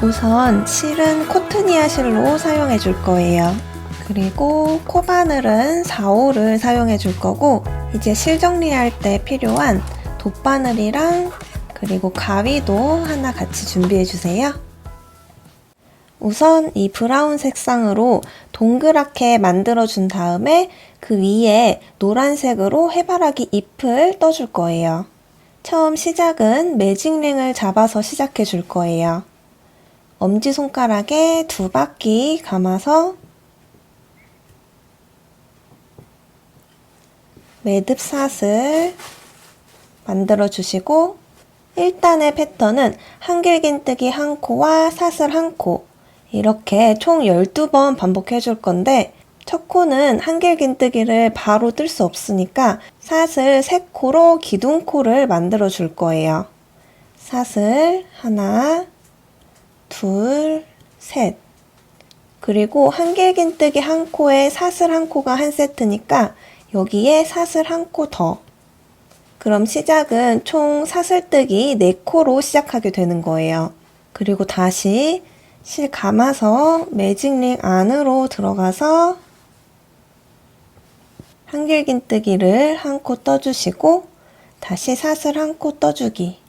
우선 실은 코트니아 실로 사용해 줄 거예요. 그리고 코바늘은 4호를 사용해 줄 거고, 이제 실 정리할 때 필요한 돗바늘이랑 그리고 가위도 하나 같이 준비해 주세요. 우선 이 브라운 색상으로 동그랗게 만들어 준 다음에 그 위에 노란색으로 해바라기 잎을 떠줄 거예요. 처음 시작은 매직링을 잡아서 시작해 줄 거예요. 엄지손가락에 2바퀴 감아서 매듭샷을 만들어 주시고, 1단의 패턴은 한길긴뜨기 1코와 사슬 1코 이렇게 총 12번 반복해 줄 건데, 첫 코는 한길긴뜨기를 바로 뜰 수 없으니까 사슬 3코로 기둥코를 만들어 줄 거예요. 사슬 하나, 둘, 셋. 그리고 한길긴뜨기 1코에 사슬 1코가 한 세트니까 여기에 사슬 1코 더. 그럼 시작은 총 사슬뜨기 4코로 시작하게 되는 거예요. 그리고 다시 실 감아서 매직링 안으로 들어가서 한길긴뜨기를 1코 떠주시고, 다시 사슬 1코 떠주기,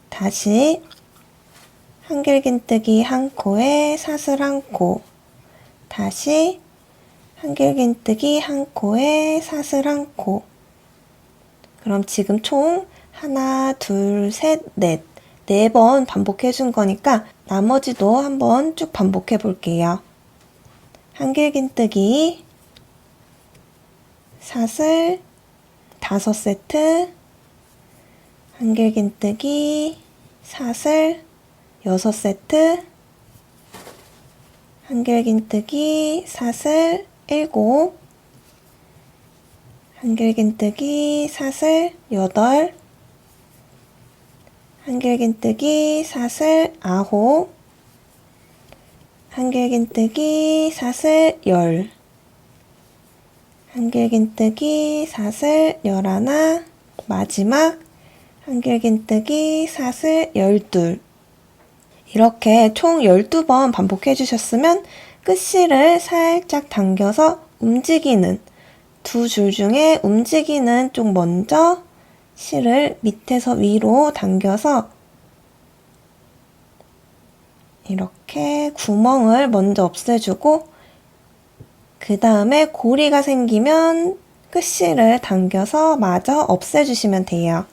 다시 한길긴뜨기 1코에 사슬 1코, 다시 한길긴뜨기 1코에 사슬 1코. 그럼 지금 총 하나, 둘, 셋, 넷, 4번 반복해 준 거니까 나머지도 한번 쭉 반복해 볼게요. 한길긴뜨기 사슬 5세트, 한길긴뜨기 사슬 6세트, 한길긴뜨기 사슬 7, 한길긴뜨기 사슬 8, 한길긴뜨기 사슬 9, 한길긴뜨기 사슬 10, 한길긴뜨기 사슬 11, 마지막 한길긴뜨기 사슬 12. 이렇게 총 12번 반복해 주셨으면 끝실을 살짝 당겨서 움직이는, 2줄 중에 움직이는 쪽 먼저 실을 밑에서 위로 당겨서 이렇게 구멍을 먼저 없애주고, 그 다음에 고리가 생기면 끝실을 당겨서 마저 없애주시면 돼요.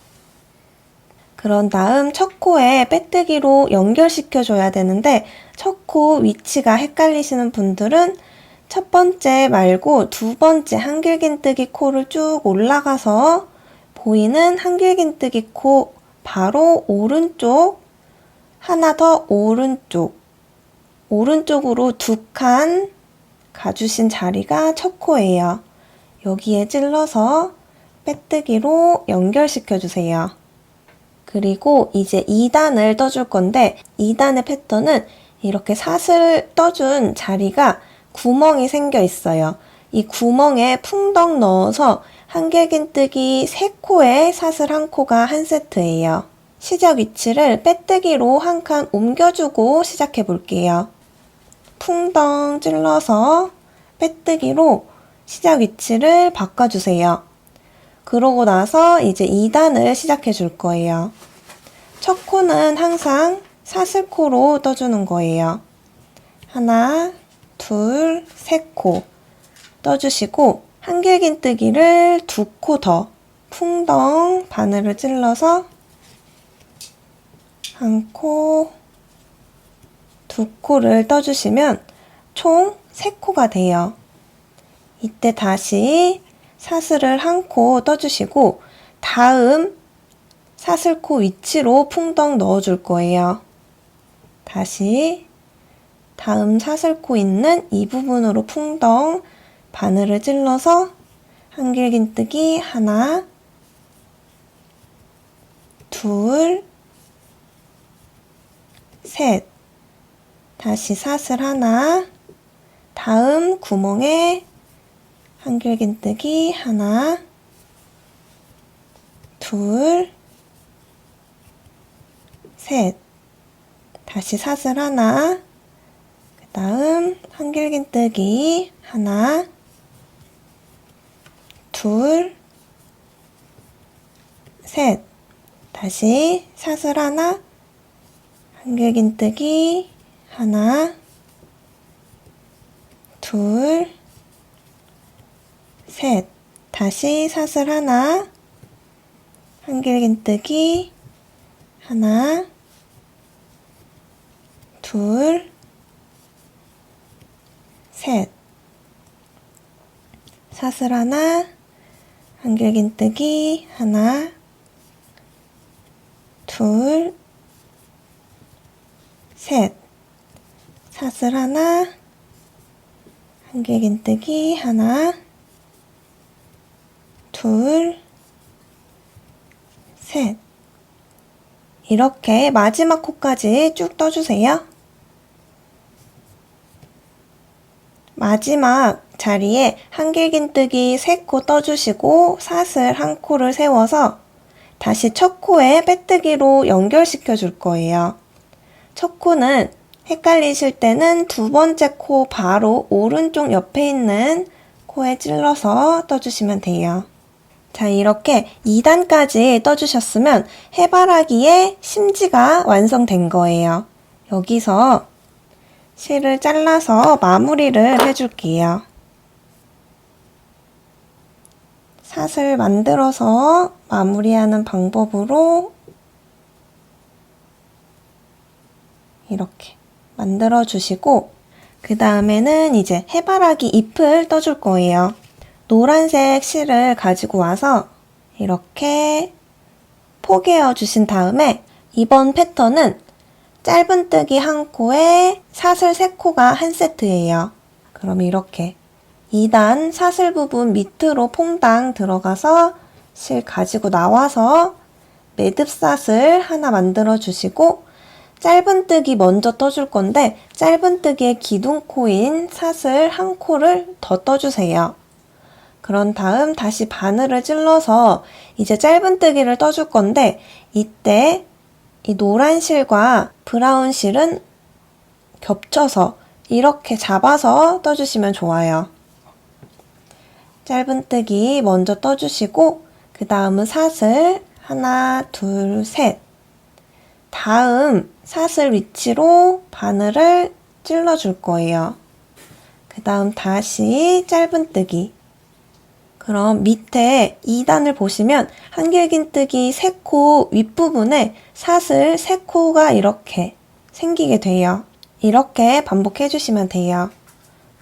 그런 다음 첫 코에 빼뜨기로 연결시켜 줘야 되는데, 첫 코 위치가 헷갈리시는 분들은 첫 번째 말고 2번째 한길긴뜨기 코를 쭉 올라가서 보이는 한길긴뜨기 코 바로 오른쪽, 하나 더 오른쪽, 오른쪽으로 2칸 가주신 자리가 첫 코예요. 여기에 찔러서 빼뜨기로 연결시켜 주세요. 그리고 이제 2단을 떠줄 건데, 2단의 패턴은 이렇게 사슬 떠준 자리가 구멍이 생겨 있어요. 이 구멍에 풍덩 넣어서 한길긴뜨기 3코에 사슬 1코가 한 세트예요. 시작 위치를 빼뜨기로 1칸 옮겨주고 시작해 볼게요. 풍덩 찔러서 빼뜨기로 시작 위치를 바꿔주세요. 그러고 나서 이제 2단을 시작해 줄 거예요. 첫 코는 항상 사슬코로 떠주는 거예요. 하나, 둘, 3코 떠주시고, 한길긴뜨기를 2코 더 풍덩 바늘을 찔러서 1코, 2코를 떠주시면 총 3코가 돼요. 이때 다시 사슬을 1코 떠주시고, 다음 사슬코 위치로 풍덩 넣어줄 거예요. 다시 다음 사슬코 있는 이 부분으로 풍덩 바늘을 찔러서 한길긴뜨기 하나, 둘, 셋. 다시 사슬 하나, 다음 구멍에 한길긴뜨기 하나, 둘, 셋. 다시 사슬 하나, 그 다음 한길긴뜨기 하나, 둘, 셋, 다시 사슬 하나, 한길긴뜨기 하나, 둘, 셋, 다시 사슬 하나, 한길긴뜨기 하나, 둘, 셋, 사슬 하나, 한길긴뜨기 하나, 둘, 셋, 사슬 하나, 한길긴뜨기 하나, 둘, 셋. 이렇게 마지막 코까지 쭉 떠주세요. 마지막 자리에 한길긴뜨기 3코 떠주시고 사슬 1코를 세워서 다시 첫 코에 빼뜨기로 연결시켜 줄 거예요. 첫 코는 헷갈리실 때는 두 번째 코 바로 오른쪽 옆에 있는 코에 찔러서 떠주시면 돼요. 자, 이렇게 2단까지 떠주셨으면 해바라기의 심지가 완성된 거예요. 여기서 실을 잘라서 마무리를 해줄게요. 사슬 만들어서 마무리하는 방법으로 이렇게 만들어 주시고 그 다음에는 이제 해바라기 잎을 떠줄 거예요. 노란색 실을 가지고 와서 이렇게 포개어 주신 다음에 이번 패턴은 짧은뜨기 1코에 사슬 3코가 한 세트예요. 그럼 이렇게 2단 사슬 부분 밑으로 퐁당 들어가서 실 가지고 나와서 매듭사슬 하나 만들어 주시고 짧은뜨기 먼저 떠줄 건데 짧은뜨기의 기둥코인 사슬 1코를 더 떠주세요. 그런 다음 다시 바늘을 찔러서 이제 짧은뜨기를 떠줄 건데 이때 이 노란 실과 브라운 실은 겹쳐서 이렇게 잡아서 떠주시면 좋아요. 짧은뜨기 먼저 떠주시고 그 다음은 사슬 하나, 둘, 셋. 다음 사슬 위치로 바늘을 찔러줄 거예요. 그 다음 다시 짧은뜨기. 그럼 밑에 2단을 보시면 한길긴뜨기 3코 윗부분에 사슬 3코가 이렇게 생기게 돼요. 이렇게 반복해 주시면 돼요.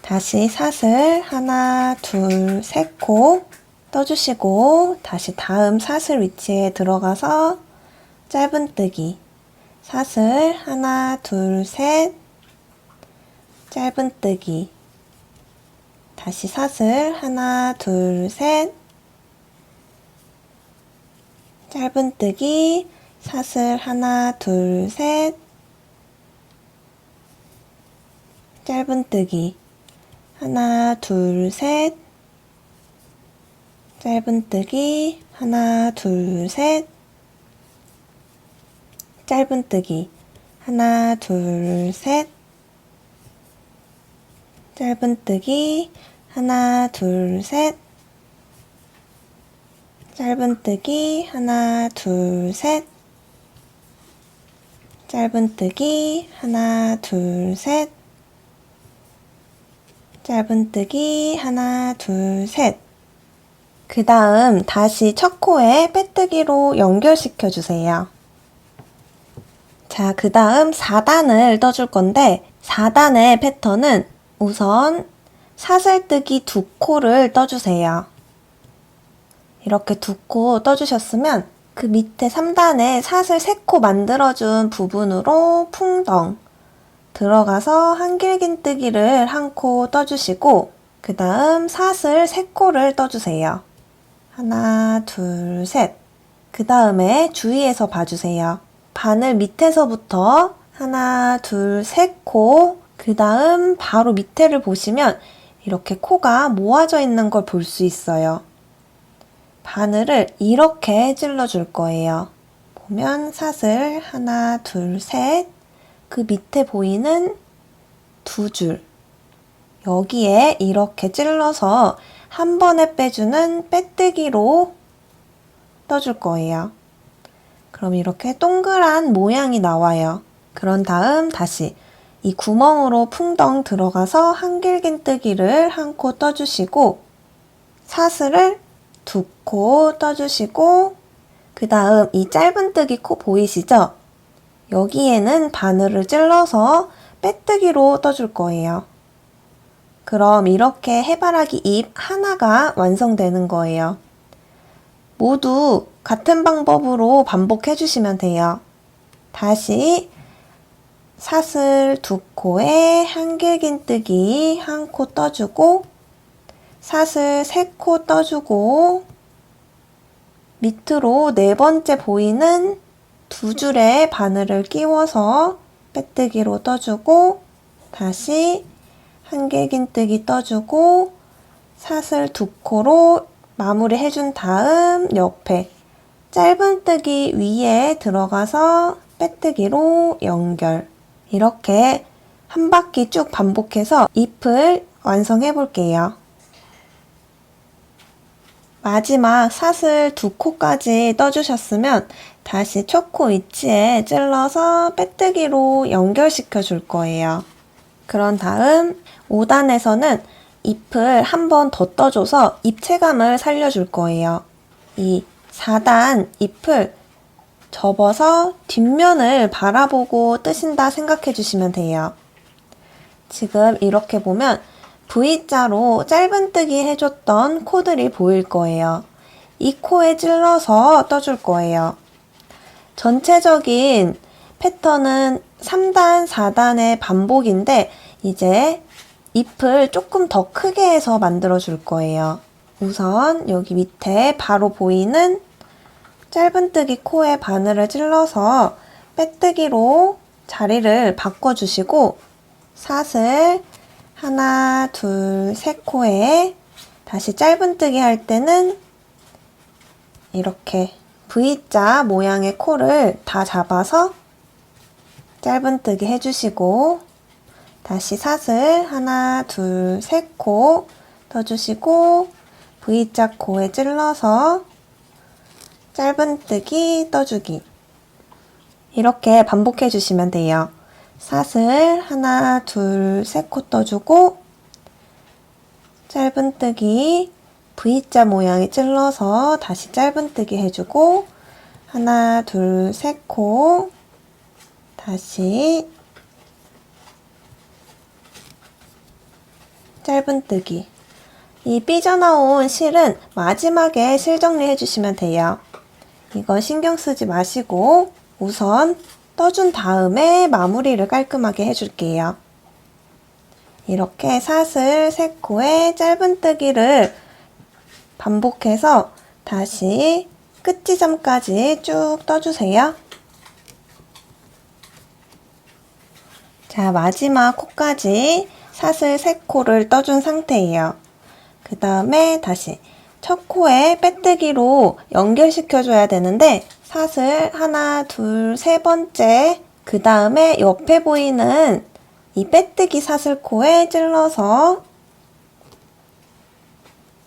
다시 사슬 하나, 둘, 3코 떠주시고 다시 다음 사슬 위치에 들어가서 짧은뜨기 사슬 하나, 둘, 셋 짧은뜨기 다시 사슬 하나, 둘, 셋 짧은뜨기 사슬 하나, 둘, 셋 짧은뜨기 하나, 둘, 셋 짧은뜨기 하나, 둘, 셋 짧은뜨기 하나, 둘, 셋 짧은뜨기 하나, 둘, 셋 짧은뜨기 하나, 둘, 셋 짧은뜨기 하나, 둘, 셋 짧은뜨기 하나, 둘, 셋 그 다음 다시 첫 코에 빼뜨기로 연결시켜 주세요. 자, 그 다음 4단을 떠줄 건데 4단의 패턴은 우선 사슬뜨기 2코를 떠주세요. 이렇게 2코 떠주셨으면 그 밑에 3단에 사슬 3코 만들어준 부분으로 풍덩 들어가서 한길긴뜨기를 1코 떠주시고 그 다음 사슬 3코를 떠주세요. 하나, 둘, 셋. 그 다음에 주의해서 봐주세요. 바늘 밑에서부터 하나, 둘, 3코 그 다음 바로 밑에를 보시면 이렇게 코가 모아져 있는 걸 볼 수 있어요. 바늘을 이렇게 찔러 줄 거예요. 보면 사슬 하나, 둘, 셋 그 밑에 보이는 2줄 여기에 이렇게 찔러서 한 번에 빼주는 빼뜨기로 떠줄 거예요. 그럼 이렇게 동그란 모양이 나와요. 그런 다음 다시 이 구멍으로 풍덩 들어가서 한길긴뜨기를 한 코 떠주시고 사슬을 2코 떠주시고 그 다음 이 짧은뜨기 코 보이시죠? 여기에는 바늘을 찔러서 빼뜨기로 떠줄 거예요. 그럼 이렇게 해바라기 잎 하나가 완성되는 거예요. 모두 같은 방법으로 반복해 주시면 돼요. 다시 사슬 2코에 한길긴뜨기 한 코 떠주고 사슬 3코 떠주고 밑으로 4번째 보이는 2줄의 바늘을 끼워서 빼뜨기로 떠주고 다시 한길긴뜨기 떠주고 사슬 2코로 마무리 해준 다음 옆에 짧은뜨기 위에 들어가서 빼뜨기로 연결. 이렇게 한 바퀴 쭉 반복해서 잎을 완성해 볼게요. 마지막 사슬 2코까지 떠주셨으면 다시 첫 코 위치에 찔러서 빼뜨기로 연결시켜 줄 거예요. 그런 다음 5단에서는 잎을 한 번 더 떠줘서 입체감을 살려줄 거예요. 이 4단 잎을 접어서 뒷면을 바라보고 뜨신다 생각해 주시면 돼요. 지금 이렇게 보면 V자로 짧은뜨기 해줬던 코들이 보일 거예요. 이 코에 찔러서 떠줄 거예요. 전체적인 패턴은 3단, 4단의 반복인데 이제 잎을 조금 더 크게 해서 만들어 줄 거예요. 우선 여기 밑에 바로 보이는 짧은뜨기 코에 바늘을 찔러서 빼뜨기로 자리를 바꿔주시고 사슬 하나, 둘, 세 코에 다시 짧은뜨기 할 때는 이렇게 V자 모양의 코를 다 잡아서 짧은뜨기 해주시고 다시 사슬 하나, 둘, 세 코 떠주시고 V자 코에 찔러서 짧은뜨기 떠주기 이렇게 반복해 주시면 돼요. 사슬 하나, 둘, 세 코 떠주고 짧은뜨기 V자 모양에 찔러서 다시 짧은뜨기 해주고 하나, 둘, 세 코 다시 짧은뜨기. 이 삐져나온 실은 마지막에 실 정리해 주시면 돼요. 이거 신경 쓰지 마시고 우선 떠준 다음에 마무리를 깔끔하게 해줄게요. 이렇게 사슬 3코에 짧은뜨기를 반복해서 다시 끝지점까지 쭉 떠주세요. 자, 마지막 코까지 사슬 3코를 떠준 상태예요. 그 다음에 다시 첫 코에 빼뜨기로 연결시켜줘야 되는데 사슬 하나, 둘, 세 번째 그 다음에 옆에 보이는 이 빼뜨기 사슬코에 찔러서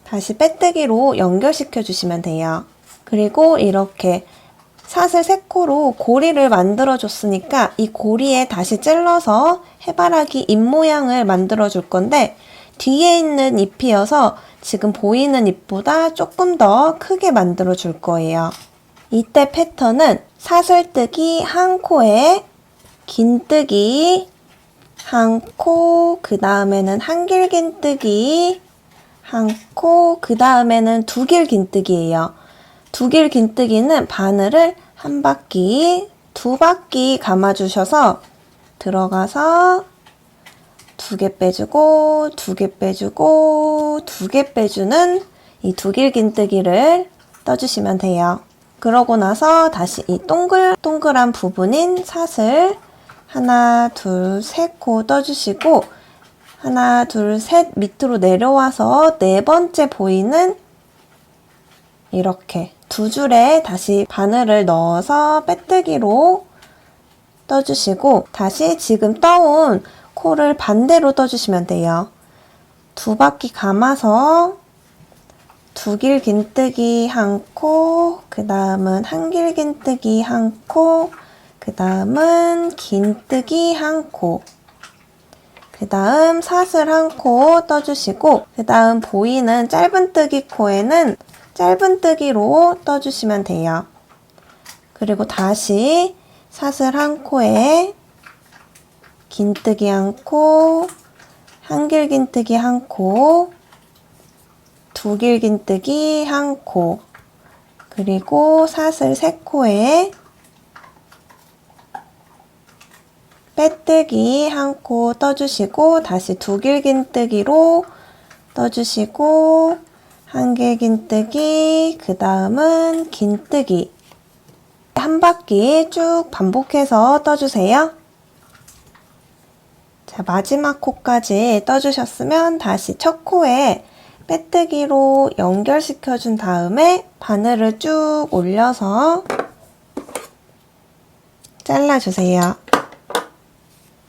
다시 빼뜨기로 연결시켜 주시면 돼요. 그리고 이렇게 사슬 3코로 고리를 만들어 줬으니까 이 고리에 다시 찔러서 해바라기 잎 모양을 만들어 줄 건데 뒤에 있는 잎이어서 지금 보이는 잎보다 조금 더 크게 만들어 줄 거예요. 이때 패턴은 사슬뜨기 한 코에 긴뜨기 한 코, 그 다음에는 한길긴뜨기 한 코, 그 다음에는 두길긴뜨기예요. 두길긴뜨기는 바늘을 한 바퀴, 2바퀴 감아주셔서 들어가서 2개 빼주고, 2개 빼주고, 2개 빼주는 이 두길긴뜨기를 떠주시면 돼요. 그러고 나서 다시 이 동글동글한 부분인 사슬 하나, 둘, 세 코 떠주시고 하나, 둘, 셋 밑으로 내려와서 4번째 보이는 이렇게 2줄에 다시 바늘을 넣어서 빼뜨기로 떠주시고 다시 지금 떠온 코를 반대로 떠주시면 돼요. 2바퀴 감아서 두길 긴뜨기 한 코, 그 다음은 한길 긴뜨기 한 코, 그 다음은 긴뜨기 한 코, 그 다음 사슬 한 코 떠주시고 그 다음 보이는 짧은뜨기 코에는 짧은뜨기로 떠주시면 돼요. 그리고 다시 사슬 한 코에 긴뜨기 한 코, 한길 긴뜨기 한 코, 두길 긴뜨기 한 코, 그리고 사슬 3코에 빼뜨기 한 코 떠주시고 다시 두길 긴뜨기로 떠주시고 한길 긴뜨기, 그 다음은 긴뜨기 한 바퀴 쭉 반복해서 떠주세요. 자, 마지막 코까지 떠주셨으면 다시 첫 코에 빼뜨기로 연결시켜 준 다음에 바늘을 쭉 올려서 잘라주세요.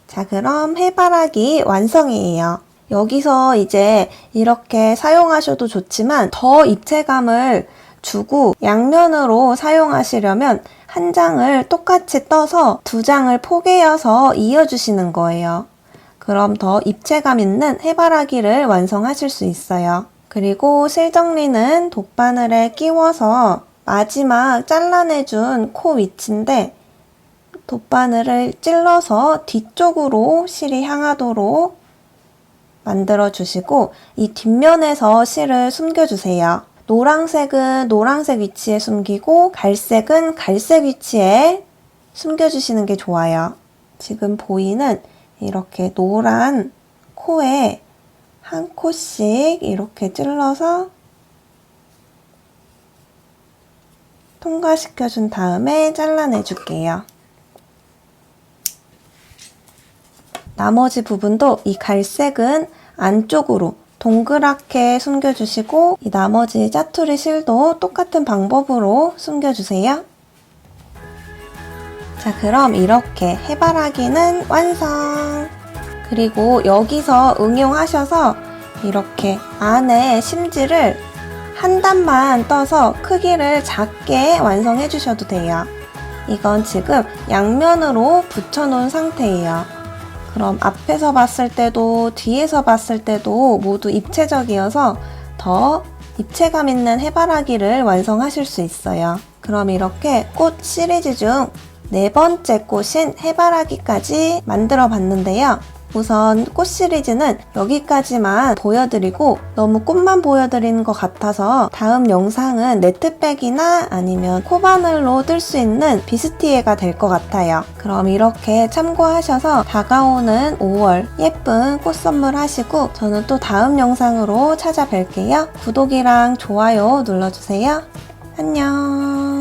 자, 그럼 해바라기 완성이에요. 여기서 이제 이렇게 사용하셔도 좋지만 더 입체감을 주고 양면으로 사용하시려면 한 장을 똑같이 떠서 2장을 포개어서 이어주시는 거예요. 그럼 더 입체감 있는 해바라기를 완성하실 수 있어요. 그리고 실정리는 돗바늘에 끼워서 마지막 잘라내준 코 위치인데 돗바늘을 찔러서 뒤쪽으로 실이 향하도록 만들어 주시고 이 뒷면에서 실을 숨겨주세요. 노란색은 노란색 위치에 숨기고 갈색은 갈색 위치에 숨겨주시는 게 좋아요. 지금 보이는 이렇게 노란 코에 한 코씩 이렇게 찔러서 통과시켜준 다음에 잘라내 줄게요. 나머지 부분도 이 갈색은 안쪽으로 동그랗게 숨겨주시고 이 나머지 짜투리 실도 똑같은 방법으로 숨겨주세요. 자, 그럼 이렇게 해바라기는 완성! 그리고 여기서 응용하셔서 이렇게 안에 심지를 한 단만 떠서 크기를 작게 완성해 주셔도 돼요. 이건 지금 양면으로 붙여놓은 상태예요. 그럼 앞에서 봤을 때도 뒤에서 봤을 때도 모두 입체적이어서 더 입체감 있는 해바라기를 완성하실 수 있어요. 그럼 이렇게 꽃 시리즈 중 4번째 꽃인 해바라기까지 만들어 봤는데요. 우선 꽃 시리즈는 여기까지만 보여드리고 너무 꽃만 보여드리는 것 같아서 다음 영상은 네트백이나 아니면 코바늘로 뜰 수 있는 비스티에가 될 것 같아요. 그럼 이렇게 참고하셔서 다가오는 5월 예쁜 꽃 선물 하시고 저는 또 다음 영상으로 찾아뵐게요. 구독이랑 좋아요 눌러주세요. 안녕.